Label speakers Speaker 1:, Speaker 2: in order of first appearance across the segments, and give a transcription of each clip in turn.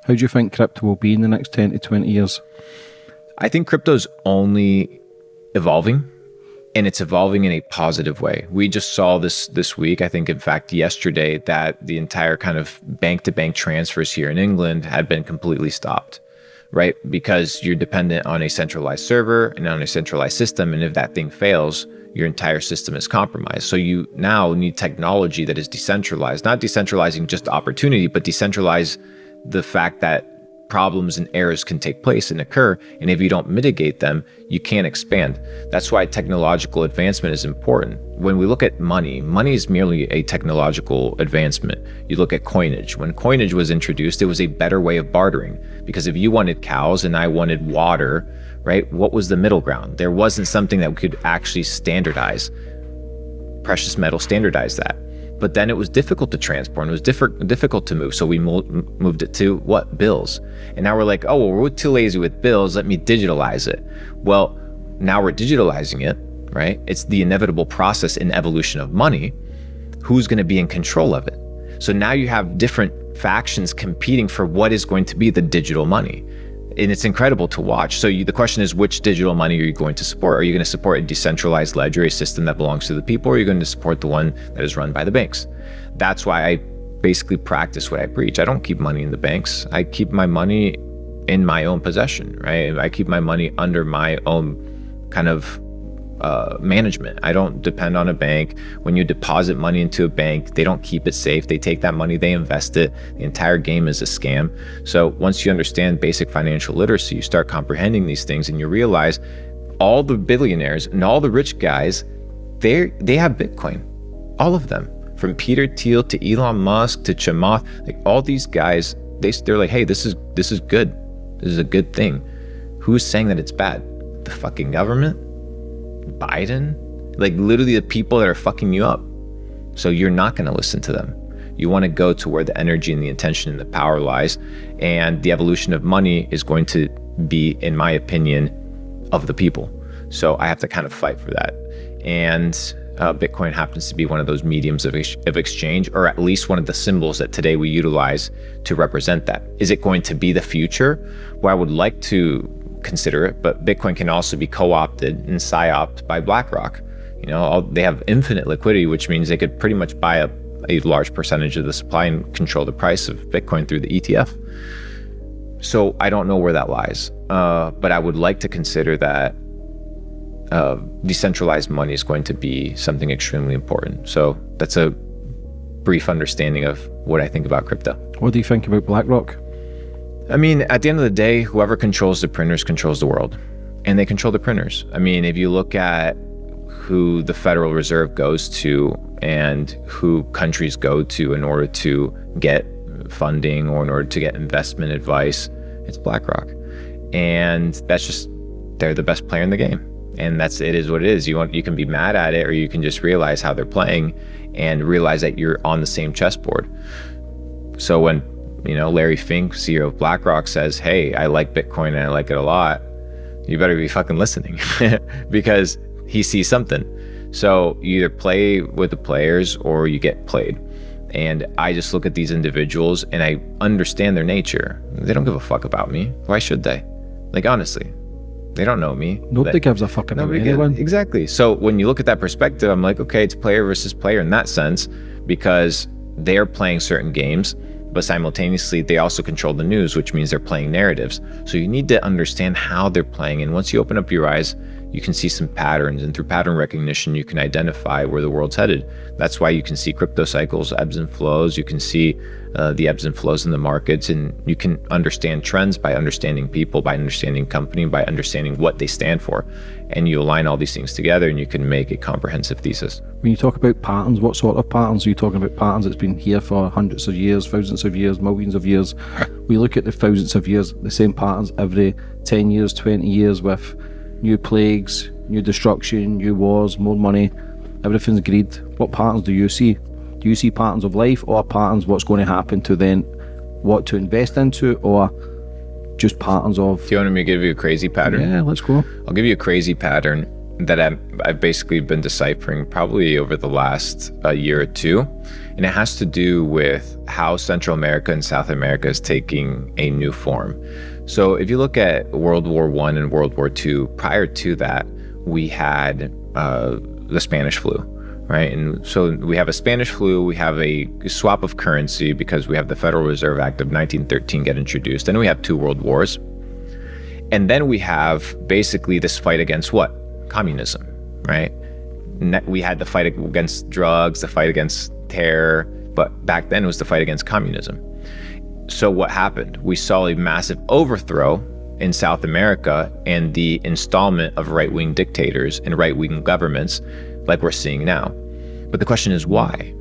Speaker 1: How do you think crypto will be in the next 10 to 20 years?
Speaker 2: I think crypto's only evolving, and it's evolving in a positive way. We just saw this week, I think in fact yesterday, that the entire kind of bank-to-bank transfers here in England had been completely stopped, right? Because you're dependent on a centralized server and on a centralized system, and if that thing fails, your entire system is compromised. So you now need technology that is decentralized, not decentralizing just opportunity, but decentralize the fact that problems and errors can take place and occur. And if you don't mitigate them, you can't expand. That's why technological advancement is important. When we look at money, money is merely a technological advancement. You look at coinage. When coinage was introduced, it was a better way of bartering, because if you wanted cows and I wanted water, right? What was the middle ground? There wasn't something that we could actually standardize. Precious metal standardized that. But then it was difficult to transport, and it was difficult to move. So we moved it to what? Bills. And now we're like, oh, well, we're too lazy with bills. Let me digitalize it. Well, now we're digitalizing it, right? It's the inevitable process in evolution of money. Who's going to be in control of it? So now you have different factions competing for what is going to be the digital money. And it's incredible to watch. So the question is, which digital money are you going to support? Are you going to support a decentralized ledger, a system that belongs to the people, or are you going to support the one that is run by the banks? That's why I basically practice what I preach. I don't keep money in the banks. I keep my money in my own possession, right? I keep my money under my own kind of management. I don't depend on a bank. When you deposit money into a bank, they don't keep it safe. They take that money, they invest it. The entire game is a scam. So once you understand basic financial literacy, you start comprehending these things, and you realize all the billionaires and all the rich guys, they have Bitcoin, all of them, from Peter Thiel to Elon Musk to Chamath. Like all these guys, they're like, hey, this is good. This is a good thing. Who's saying that it's bad? The fucking government? Biden? Like literally the people that are fucking you up. So you're not going to listen to them. You want to go to where the energy and the intention and the power lies. And the evolution of money is going to be, in my opinion, of the people. So I have to kind of fight for that. And Bitcoin happens to be one of those mediums of exchange, or at least one of the symbols that today we utilize to represent that. Is it going to be the future? Well, I would like to consider it, but Bitcoin can also be co-opted and psyoped by BlackRock. You know, they have infinite liquidity, which means they could pretty much buy up a large percentage of the supply and control the price of Bitcoin through the ETF. So I don't know where that lies, but I would like to consider that decentralized money is going to be something extremely important. So that's a brief understanding of what I think about crypto.
Speaker 1: What do you think about BlackRock?
Speaker 2: I mean, at the end of the day, whoever controls the printers controls the world, and they control the printers. I mean, if you look at who the Federal Reserve goes to and who countries go to in order to get funding or in order to get investment advice, it's BlackRock. And that's just, they're the best player in the game. And it is what it is. You can be mad at it, or you can just realize how they're playing and realize that you're on the same chessboard. So when Larry Fink, CEO of BlackRock, says, hey, I like Bitcoin and I like it a lot, you better be fucking listening because he sees something. So you either play with the players or you get played. And I just look at these individuals and I understand their nature. They don't give a fuck about me. Why should they? Like, honestly, they don't know me.
Speaker 1: Nobody gives a fuck about anyone.
Speaker 2: Exactly. So when you look at that perspective, I'm like, okay, it's player versus player in that sense, because they are playing certain games, but simultaneously they also control the news, which means they're playing narratives. So you need to understand how they're playing. And once you open up your eyes, you can see some patterns, and through pattern recognition, you can identify where the world's headed. That's why you can see crypto cycles, ebbs and flows. You can see the ebbs and flows in the markets, and you can understand trends by understanding people, by understanding company, by understanding what they stand for. And you align all these things together and you can make a comprehensive thesis.
Speaker 1: When you talk about patterns, what sort of patterns are you talking about? Patterns that's been here for hundreds of years, thousands of years, millions of years. We look at the thousands of years, the same patterns every 10 years, 20 years, with new plagues, new destruction, new wars, more money, everything's greed. What patterns do you see? Do you see patterns of life, or patterns what's going to happen to then what to invest into, or just patterns of...
Speaker 2: Do you want me to give you a crazy pattern?
Speaker 1: Yeah, let's go.
Speaker 2: I'll give you a crazy pattern. that I've basically been deciphering probably over the last year or two. And it has to do with how Central America and South America is taking a new form. So if you look at World War I and World War II, prior to that, we had the Spanish flu, right? And so we have a Spanish flu, we have a swap of currency because we have the Federal Reserve Act of 1913 get introduced, and we have 2 world wars. And then we have basically this fight against what? Communism, right? We had the fight against drugs, the fight against terror, but back then it was the fight against communism. So what happened? We saw a massive overthrow in South America and the installment of right-wing dictators and right-wing governments like we're seeing now. But the question is why?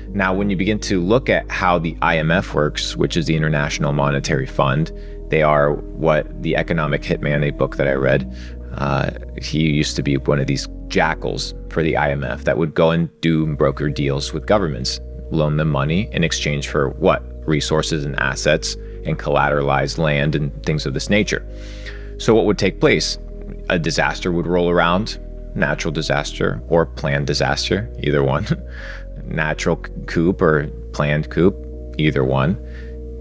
Speaker 2: Now, when you begin to look at how the IMF works, which is the International Monetary Fund, they are what the economic hitman, a book that I read, he used to be one of these jackals for the IMF that would go and do broker deals with governments, loan them money in exchange for what? Resources and assets and collateralized land and things of this nature. So what would take place? A disaster would roll around, natural disaster or planned disaster, either one. Natural coup or planned coup, either one.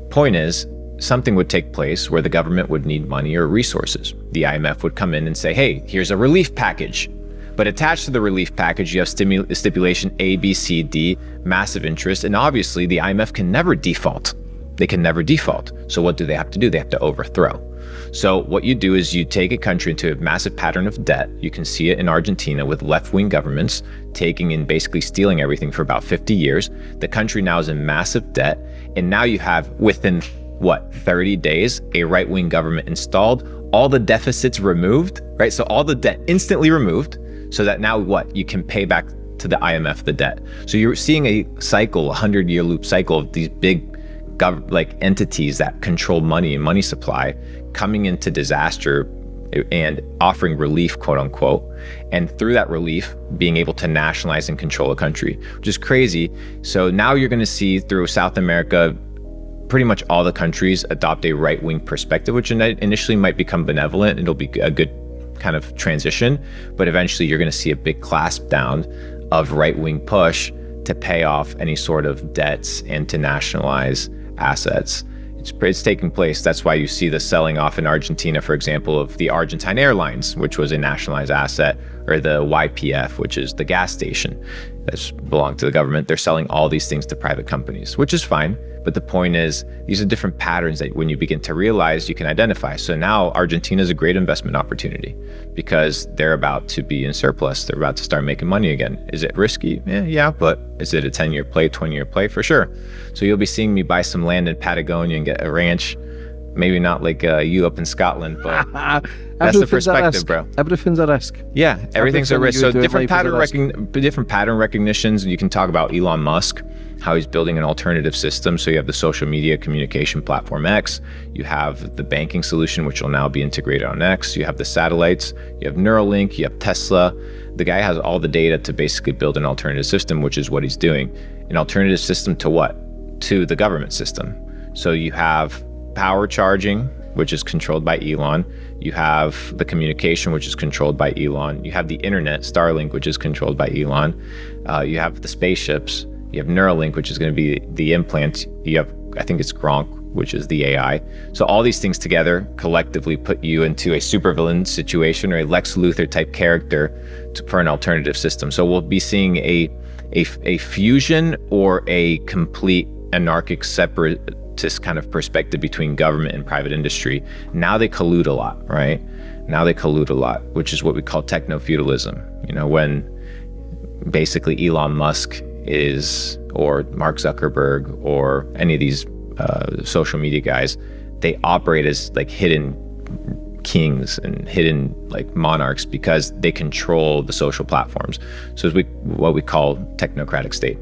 Speaker 2: Point is, something would take place where the government would need money or resources. The IMF would come in and say, hey, here's a relief package. But attached to the relief package, you have stipulation A, B, C, D, massive interest. And obviously, the IMF can never default. They can never default. So what do they have to do? They have to overthrow. So what you do is you take a country into a massive pattern of debt. You can see it in Argentina with left-wing governments taking and basically stealing everything for about 50 years. The country now is in massive debt. And now you have, within 30 days, a right-wing government installed, all the deficits removed, right? So all the debt instantly removed, so that now you can pay back to the IMF the debt. So you're seeing a cycle, a 100-year loop cycle of these big entities that control money and money supply coming into disaster and offering relief, quote unquote, and through that relief being able to nationalize and control a country, which is crazy. So now you're going to see through South America, pretty much all the countries adopt a right-wing perspective, which initially might become benevolent. It'll be a good kind of transition, but eventually you're going to see a big clasp down of right-wing push to pay off any sort of debts and to nationalize assets. It's taking place. That's why you see the selling off in Argentina, for example, of the Argentine Airlines, which was a nationalized asset, or the YPF, which is the gas station that belonged to the government. They're selling all these things to private companies, which is fine. But the point is, these are different patterns that when you begin to realize, you can identify. So now Argentina is a great investment opportunity because they're about to be in surplus. They're about to start making money again. Is it risky? Yeah, but is it a 10-year play, 20-year play? For sure. So you'll be seeing me buy some land in Patagonia and get a ranch. Maybe not like you up in Scotland, but that's the perspective, bro.
Speaker 1: Everything's a risk.
Speaker 2: Yeah, everything's a risk. So different pattern recognitions, and you can talk about Elon Musk, how he's building an alternative system. So you have the social media communication platform X, you have the banking solution, which will now be integrated on X, you have the satellites, you have Neuralink, you have Tesla. The guy has all the data to basically build an alternative system, which is what he's doing. An alternative system to what? To the government system. So you have power charging, which is controlled by Elon. You have the communication, which is controlled by Elon. You have the internet, Starlink, which is controlled by Elon. You have the spaceships. You have Neuralink, which is going to be the implant. You have, I think it's Gronk, which is the AI. So all these things together collectively put you into a supervillain situation or a Lex Luthor type character for an alternative system. So we'll be seeing a fusion or a complete anarchic separatist kind of perspective between government and private industry. Now they collude a lot, right? Now they collude a lot, which is what we call techno-feudalism. You know, when basically Elon Musk or Mark Zuckerberg or any of these social media guys, they operate as like hidden kings and hidden like monarchs because they control the social platforms. So it's what we call technocratic state.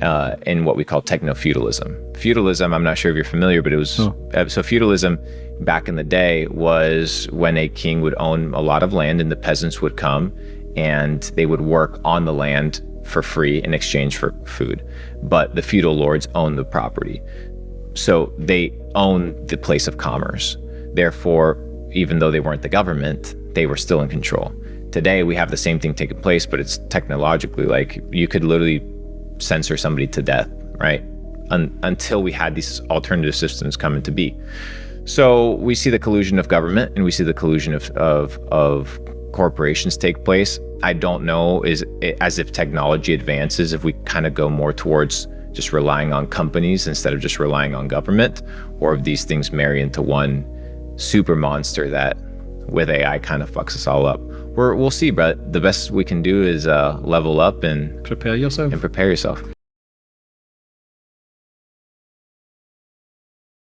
Speaker 2: And what we call techno-feudalism. Feudalism, I'm not sure if you're familiar, but it was, so feudalism back in the day was when a king would own a lot of land and the peasants would come and they would work on the land for free in exchange for food. But the feudal lords own the property. So they own the place of commerce. Therefore, even though they weren't the government, they were still in control. today we have the same thing taking place, but it's technologically like you could literally censor somebody to death, right? Until we had these alternative systems come into be. So we see the collusion of government and we see the collusion of corporations take place. I don't know, as if technology advances, if we kind of go more towards just relying on companies instead of just relying on government, or if these things marry into one super monster that with AI kind of fucks us all up. We'll see, but the best we can do is level up and
Speaker 1: Prepare yourself.
Speaker 2: prepare yourself.